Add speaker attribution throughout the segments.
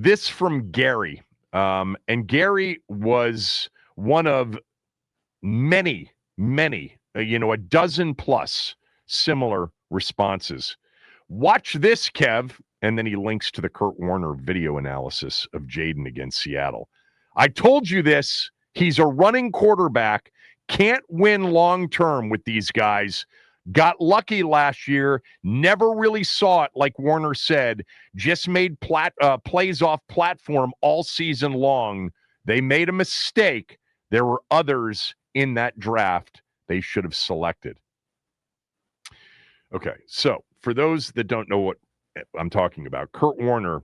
Speaker 1: This from Gary. And Gary was one of many, a dozen plus similar responses. Watch this, Kev. And then he links to the Kurt Warner video analysis of Jayden against Seattle. I told you this. He's a running quarterback. Can't win long term with these guys. Got lucky last year. Never really saw it, like Warner said. Just made plays off platform all season long. They made a mistake. There were others in that draft they should have selected. Okay, so for those that don't know what I'm talking about, Kurt Warner,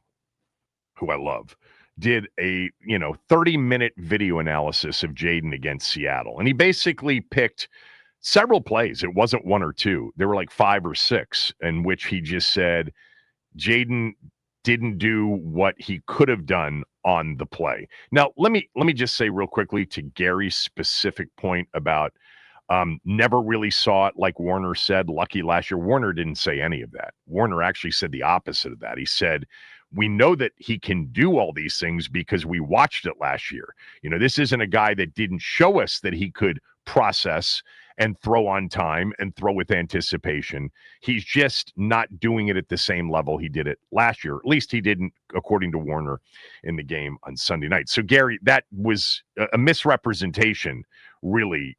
Speaker 1: who I love, did a 30-minute video analysis of Jayden against Seattle. And he basically picked several plays. It wasn't one or two. There were like 5 or 6 in which he just said Jayden didn't do what he could have done on the play. Now, let me just say real quickly to Gary's specific point about never really saw it, like Warner said, lucky last year. Warner didn't say any of that. Warner actually said the opposite of that. He said, we know that he can do all these things because we watched it last year. This isn't a guy that didn't show us that he could process and throw on time and throw with anticipation. He's just not doing it at the same level he did it last year. At least he didn't, according to Warner, in the game on Sunday night. So, Gary, that was a misrepresentation, really.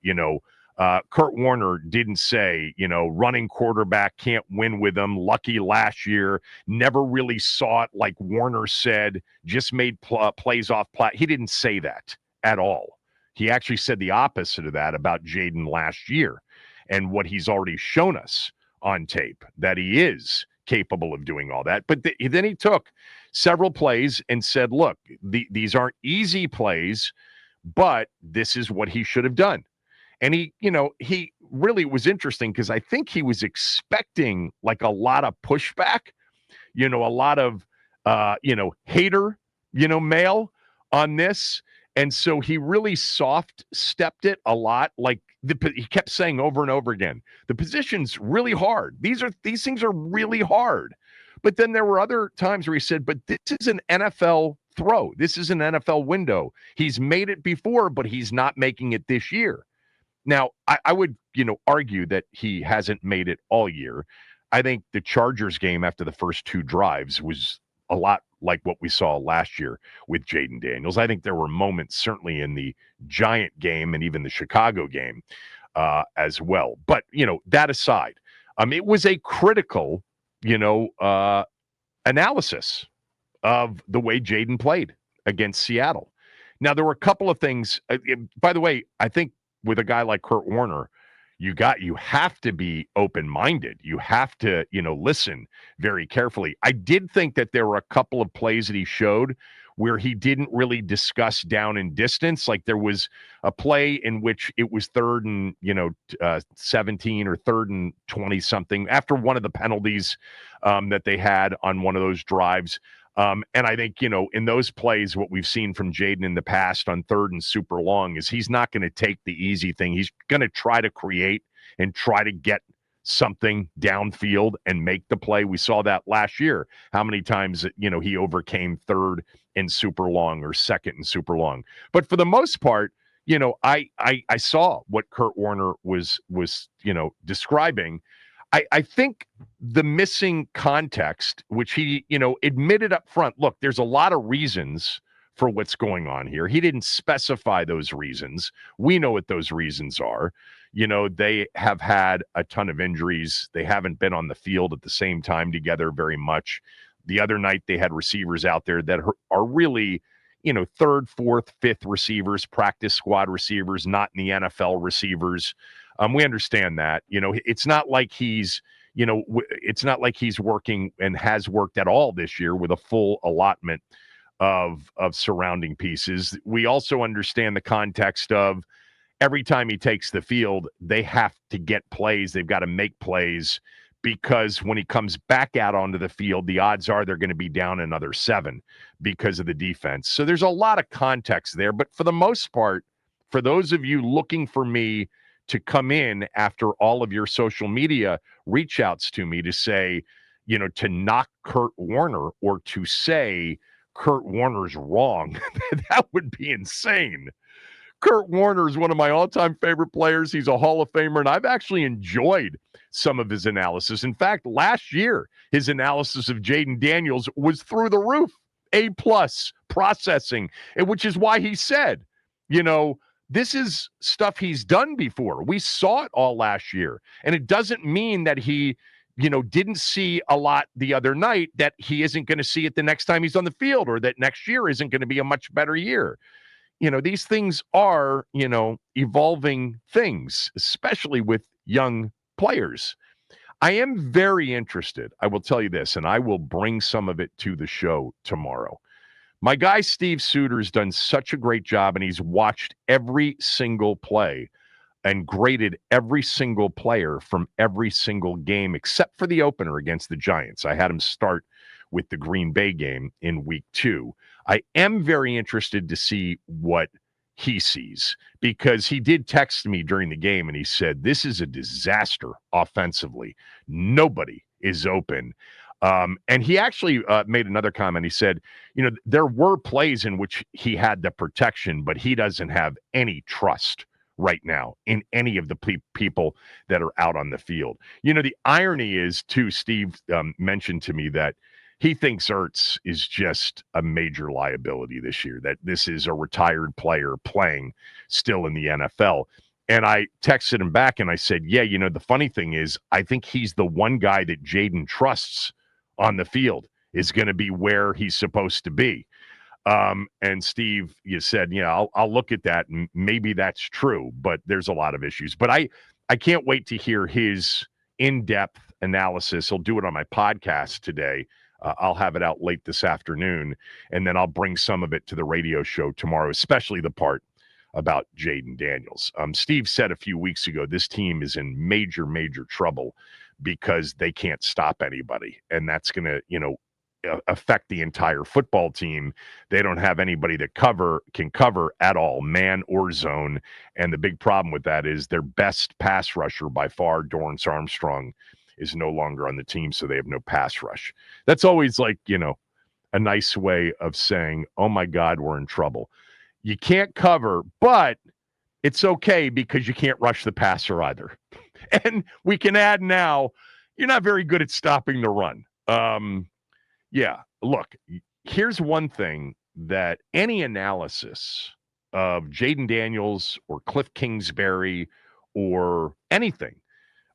Speaker 1: Kurt Warner didn't say, running quarterback, can't win with him, lucky last year, never really saw it, like Warner said, just made plays off plat. He didn't say that at all. He actually said the opposite of that about Jayden last year and what he's already shown us on tape, that he is capable of doing all that. But then he took several plays and said, look, these aren't easy plays, but this is what he should have done. And he really was interesting because I think he was expecting like a lot of pushback, a lot of, hater, mail on this. And so he really soft-stepped it a lot. Like he kept saying over and over again, the position's really hard. These things are really hard. But then there were other times where he said, but this is an NFL throw. This is an NFL window. He's made it before, but he's not making it this year. Now, I would, argue that he hasn't made it all year. I think the Chargers game after the first 2 drives was a lot like what we saw last year with Jayden Daniels. I think there were moments certainly in the Giant game and even the Chicago game as well. But, that aside, it was a critical, analysis of the way Jayden played against Seattle. Now, there were a couple of things. By the way, I think with a guy like Kurt Warner, you have to be open-minded. You have to, listen very carefully. I did think that there were a couple of plays that he showed where he didn't really discuss down and distance. Like there was a play in which it was 3rd and, 17 or 3rd and 20 something after one of the penalties that they had on one of those drives. And I think, in those plays, what we've seen from Jayden in the past on 3rd and super long is he's not going to take the easy thing. He's going to try to create and try to get something downfield and make the play. We saw that last year, how many times, he overcame 3rd and super long or 2nd and super long. But for the most part, I saw what Kurt Warner was describing. I think the missing context, which he, admitted up front, look, there's a lot of reasons for what's going on here. He didn't specify those reasons. We know what those reasons are. They have had a ton of injuries. They haven't been on the field at the same time together very much. The other night they had receivers out there that are really, 3rd, 4th, 5th receivers, practice squad receivers, not in the NFL receivers. We understand that. It's not like he's, it's not like he's working and has worked at all this year with a full allotment of surrounding pieces. We also understand the context of every time he takes the field, they have to get plays. They've got to make plays because when he comes back out onto the field, the odds are they're going to be down another 7 because of the defense. So there's a lot of context there. But for the most part, for those of you looking for me to come in after all of your social media reach outs to me to say, to knock Kurt Warner or to say Kurt Warner's wrong. That would be insane. Kurt Warner is one of my all-time favorite players. He's a Hall of Famer, and I've actually enjoyed some of his analysis. In fact, last year, his analysis of Jayden Daniels was through the roof. A-plus processing, which is why he said, this is stuff he's done before. We saw it all last year, and it doesn't mean that he didn't see a lot the other night that he isn't going to see it the next time he's on the field, or that next year isn't going to be a much better year. These things are, evolving things, especially with young players. I am very interested. I will tell you this, and I will bring some of it to the show tomorrow. My guy, Steve Suter, has done such a great job, and he's watched every single play and graded every single player from every single game, except for the opener against the Giants. I had him start with the Green Bay game in week 2. I am very interested to see what he sees, because he did text me during the game and he said, this is a disaster offensively. Nobody is open. And he actually made another comment. He said, there were plays in which he had the protection, but he doesn't have any trust right now in any of the people that are out on the field. The irony is, too, Steve mentioned to me that he thinks Ertz is just a major liability this year, that this is a retired player playing still in the NFL. And I texted him back and I said, yeah, the funny thing is, I think he's the one guy that Jayden trusts on the field is going to be where he's supposed to be. And Steve, you said, I'll look at that, and maybe that's true, but there's a lot of issues. But I can't wait to hear his in-depth analysis. He'll do it on my podcast today. I'll have it out late this afternoon, and then I'll bring some of it to the radio show tomorrow, especially the part about Jayden Daniels. Steve said a few weeks ago, this team is in major, major trouble because they can't stop anybody, and that's going to, affect the entire football team. They don't have anybody that can cover at all, man or zone. And the big problem with that is their best pass rusher by far, Dorrance Armstrong, is no longer on the team, so they have no pass rush. That's always like, a nice way of saying, oh my God, we're in trouble. You can't cover, but it's okay because you can't rush the passer either. And we can add now, you're not very good at stopping the run. Yeah, look, here's one thing that any analysis of Jayden Daniels or Cliff Kingsbury or anything,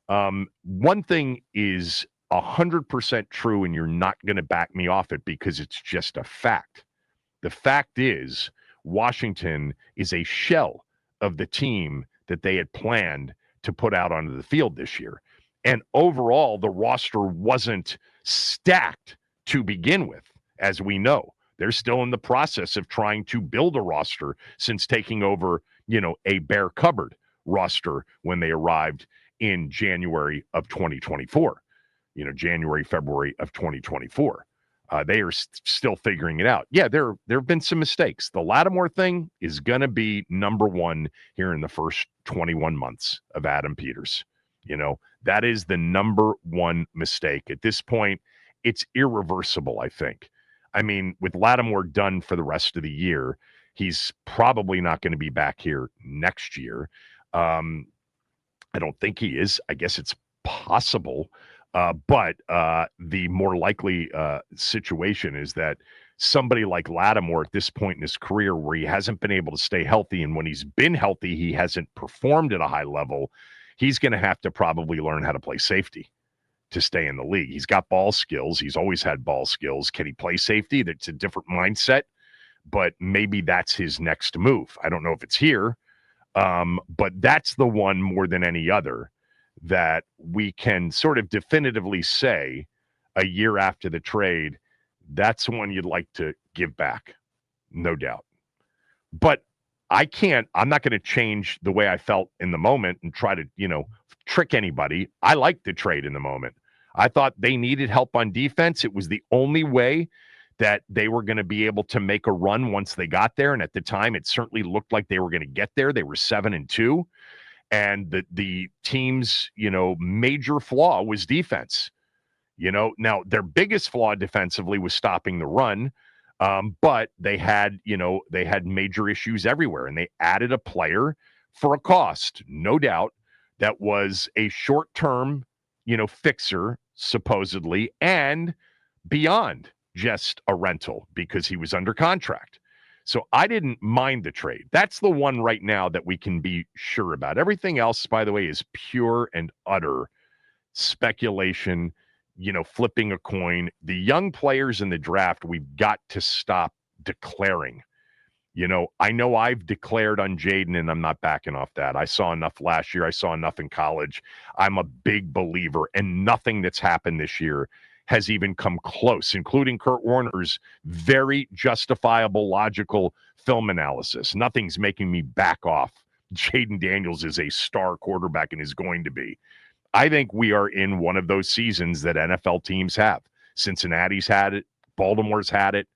Speaker 1: one thing is 100% true, and you're not going to back me off it because it's just a fact. The fact is, Washington is a shell of the team that they had planned to put out onto the field this year. And overall, the roster wasn't stacked to begin with, as we know. They're still in the process of trying to build a roster since taking over, a bare cupboard roster when they arrived in January of 2024, January, February of 2024. They are still figuring it out. Yeah, there have been some mistakes. The Lattimore thing is going to be number one here in the first 21 months of Adam Peters. That is the number one mistake. At this point, it's irreversible, I think. I mean, with Lattimore done for the rest of the year, he's probably not going to be back here next year. I don't think he is. I guess it's possible. But the more likely situation is that somebody like Lattimore at this point in his career, where he hasn't been able to stay healthy, and when he's been healthy, he hasn't performed at a high level, he's going to have to probably learn how to play safety to stay in the league. He's got ball skills. He's always had ball skills. Can he play safety? That's a different mindset, but maybe that's his next move. I don't know if it's here, but that's the one more than any other that we can sort of definitively say a year after the trade, that's one you'd like to give back, no doubt. But I'm not going to change the way I felt in the moment and try to, trick anybody. I liked the trade in the moment. I thought they needed help on defense. It was the only way that they were going to be able to make a run once they got there. And at the time, it certainly looked like they were going to get there. They were 7-2. And the team's, major flaw was defense. Now their biggest flaw defensively was stopping the run. But they had major issues everywhere, and they added a player for a cost, no doubt, that was a short-term, fixer, supposedly, and beyond just a rental because he was under contract. So I didn't mind the trade. That's the one right now that we can be sure about. Everything else, by the way, is pure and utter speculation, flipping a coin. The young players in the draft, we've got to stop declaring. I know I've declared on Jayden, and I'm not backing off that. I saw enough last year. I saw enough in college. I'm a big believer, and nothing that's happened this year has even come close, including Kurt Warner's very justifiable, logical film analysis. Nothing's making me back off. Jayden Daniels is a star quarterback and is going to be. I think we are in one of those seasons that NFL teams have. Cincinnati's had it. Baltimore's had it,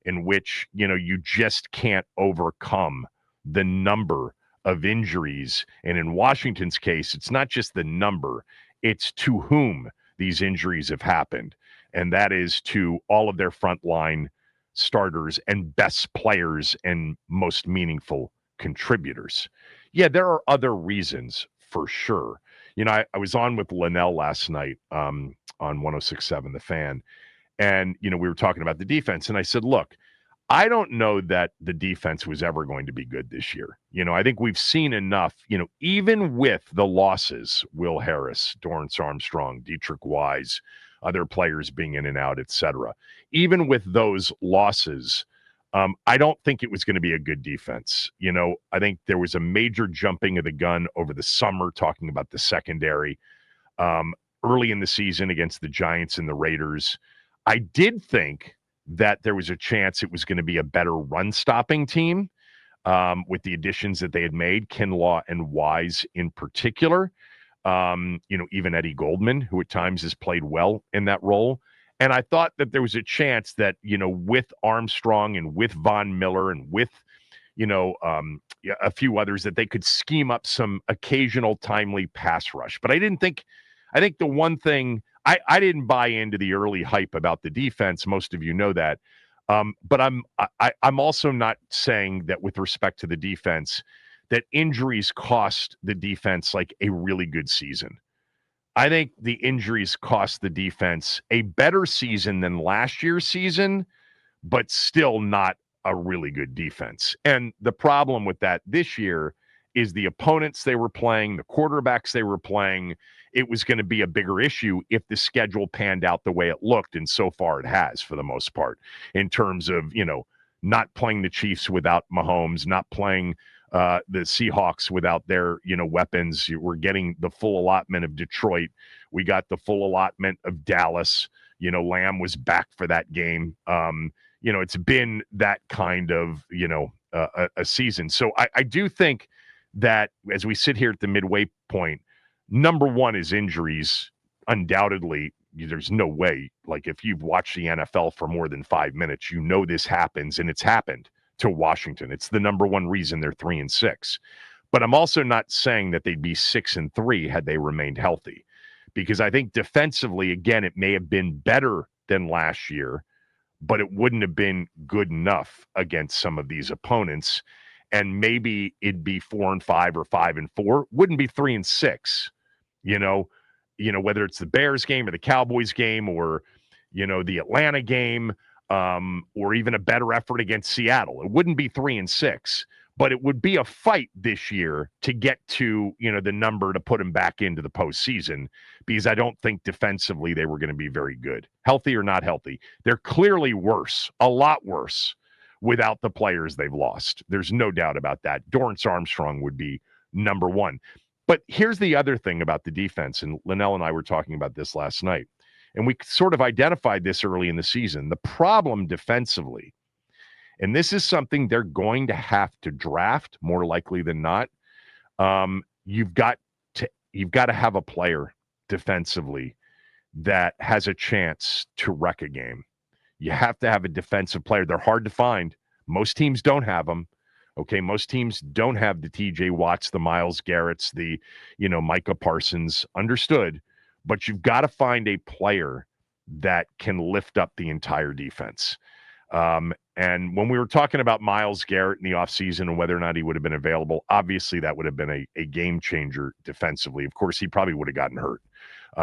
Speaker 1: in which, you just can't overcome the number of injuries. And in Washington's case, it's not just the number, it's to whom these injuries have happened. And that is to all of their frontline starters and best players and most meaningful contributors. Yeah, there are other reasons for sure. I was on with Linnell last night on 106.7 The Fan, and, we were talking about the defense, and I said, look, I don't know that the defense was ever going to be good this year. I think we've seen enough, even with the losses, Will Harris, Dorrance Armstrong, Dietrich Wise, other players being in and out, et cetera. Even with those losses, I don't think it was going to be a good defense. I think there was a major jumping of the gun over the summer, talking about the secondary early in the season against the Giants and the Raiders. I did think that there was a chance it was going to be a better run-stopping team with the additions that they had made, Kinlaw and Wise in particular. Even Eddie Goldman, who at times has played well in that role. And I thought that there was a chance that, with Armstrong and with Von Miller and with, a few others, that they could scheme up some occasional timely pass rush. But I think the one thing, I didn't buy into the early hype about the defense. Most of you know that. But I'm also not saying that with respect to the defense, that injuries cost the defense like a really good season. I think the injuries cost the defense a better season than last year's season, but still not a really good defense. And the problem with that this year is the opponents they were playing, the quarterbacks they were playing. It was going to be a bigger issue if the schedule panned out the way it looked, and so far it has for the most part, in terms of, not playing the Chiefs without Mahomes, not playing the Seahawks without their, weapons. We're getting the full allotment of Detroit. We got the full allotment of Dallas. Lamb was back for that game. It's been that kind of, a season. So I do think that as we sit here at the midway point, number one is injuries. Undoubtedly, there's no way. Like, if you've watched the NFL for more than 5 minutes, this happens, and it's happened to Washington. It's the number one reason they're 3-6. But I'm also not saying that they'd be 6-3 had they remained healthy, because I think defensively, again, it may have been better than last year, but it wouldn't have been good enough against some of these opponents. And maybe it'd be 4-5 or 5-4. Wouldn't be 3-6. Whether it's the Bears game or the Cowboys game or, the Atlanta game, or even a better effort against Seattle. It wouldn't be 3-6, but it would be a fight this year to get to, the number to put them back into the postseason, because I don't think defensively they were going to be very good. Healthy or not healthy, they're clearly worse, a lot worse, without the players they've lost. There's no doubt about that. Dorrance Armstrong would be number one. But here's the other thing about the defense, and Linnell and I were talking about this last night, and we sort of identified this early in the season. The problem defensively, and this is something they're going to have to draft more likely than not. You've got to have a player defensively that has a chance to wreck a game. You have to have a defensive player. They're hard to find. Most teams don't have them. Okay, most teams don't have the TJ Watts, the Myles Garretts, the, Micah Parsons. Understood. But you've got to find a player that can lift up the entire defense. And when we were talking about Myles Garrett in the offseason and whether or not he would have been available, obviously that would have been a game changer defensively. Of course, he probably would have gotten hurt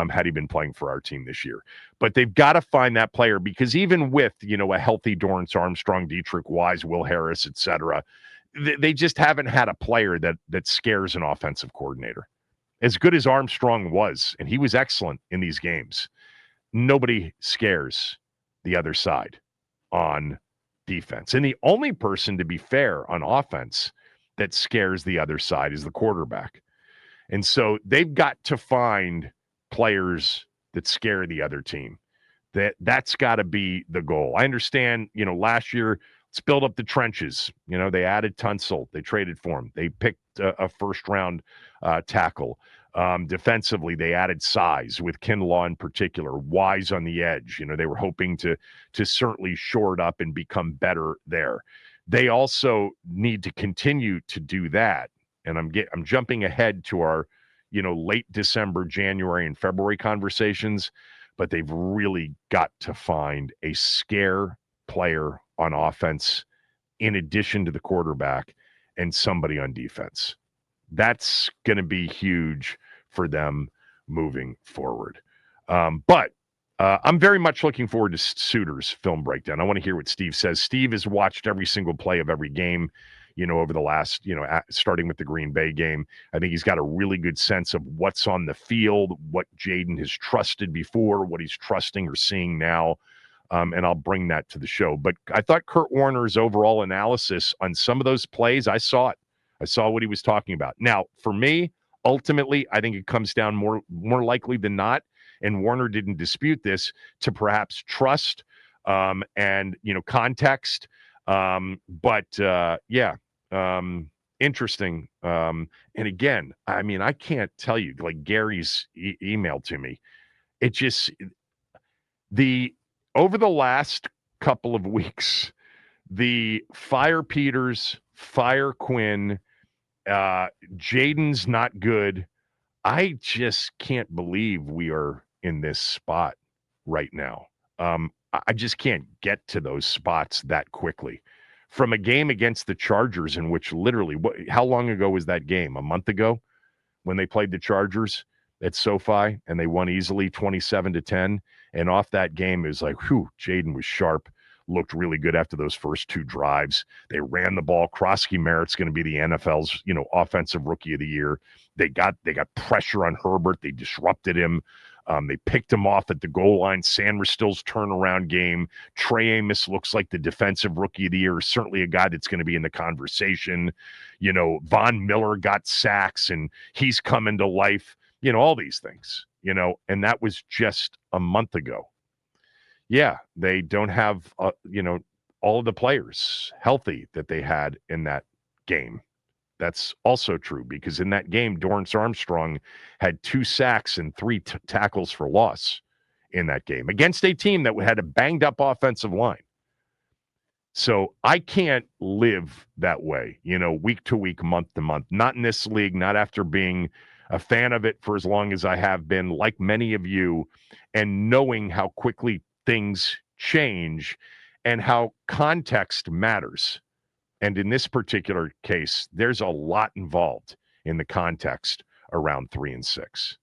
Speaker 1: had he been playing for our team this year. But they've got to find that player because even with, a healthy Dorrance Armstrong, Dietrich Wise, Will Harris, et cetera, they just haven't had a player that scares an offensive coordinator. As good as Armstrong was, and he was excellent in these games, nobody scares the other side on defense. And the only person, to be fair, on offense that scares the other side is the quarterback. And so they've got to find players that scare the other team. That's got to be the goal. I understand, last year, let's build up the trenches. They added Tunsil. They traded for him. They picked a first-round tackle. Defensively, they added size with Kinlaw in particular, Wise on the edge. They were hoping to certainly shore it up and become better there. They also need to continue to do that. And I'm jumping ahead to our, late December, January, and February conversations, but they've really got to find a scare player on offense in addition to the quarterback and somebody on defense. That's going to be huge for them moving forward. But I'm very much looking forward to Suter's film breakdown. I want to hear what Steve says. Steve has watched every single play of every game, over the last, starting with the Green Bay game. I think he's got a really good sense of what's on the field, what Jayden has trusted before, what he's trusting or seeing now. And I'll bring that to the show. But I thought Kurt Warner's overall analysis on some of those plays, I saw it. I saw what he was talking about. Now, for me, ultimately, I think it comes down more likely than not, and Warner didn't dispute this, to perhaps trust and, context. Interesting. And again, I can't tell you, like Gary's email to me, it just, over the last couple of weeks, the fire Peters, fire Quinn, Jayden's not good. I just can't believe we are in this spot right now. I just can't get to those spots that quickly. From a game against the Chargers in which literally, how long ago was that game? A month ago when they played the Chargers at SoFi and they won easily 27-10. And off that game, it was like, whew, Jayden was sharp. Looked really good after those first two drives. They ran the ball. Krosky Merritt's going to be the NFL's, offensive rookie of the year. They got pressure on Herbert. They disrupted him. They picked him off at the goal line. Sanders-Still's turnaround game. Trey Amos looks like the defensive rookie of the year. Certainly a guy that's going to be in the conversation. Von Miller got sacks, and he's coming to life. All these things, and that was just a month ago. Yeah, they don't have, all of the players healthy that they had in that game. That's also true because in that game, Dorrance Armstrong had 2 sacks and 3 tackles for loss in that game against a team that had a banged-up offensive line. So I can't live that way, week to week, month to month. Not in this league, not after being a fan of it for as long as I have been, like many of you, and knowing how quickly things change and how context matters. And in this particular case, there's a lot involved in the context around 3 and 6.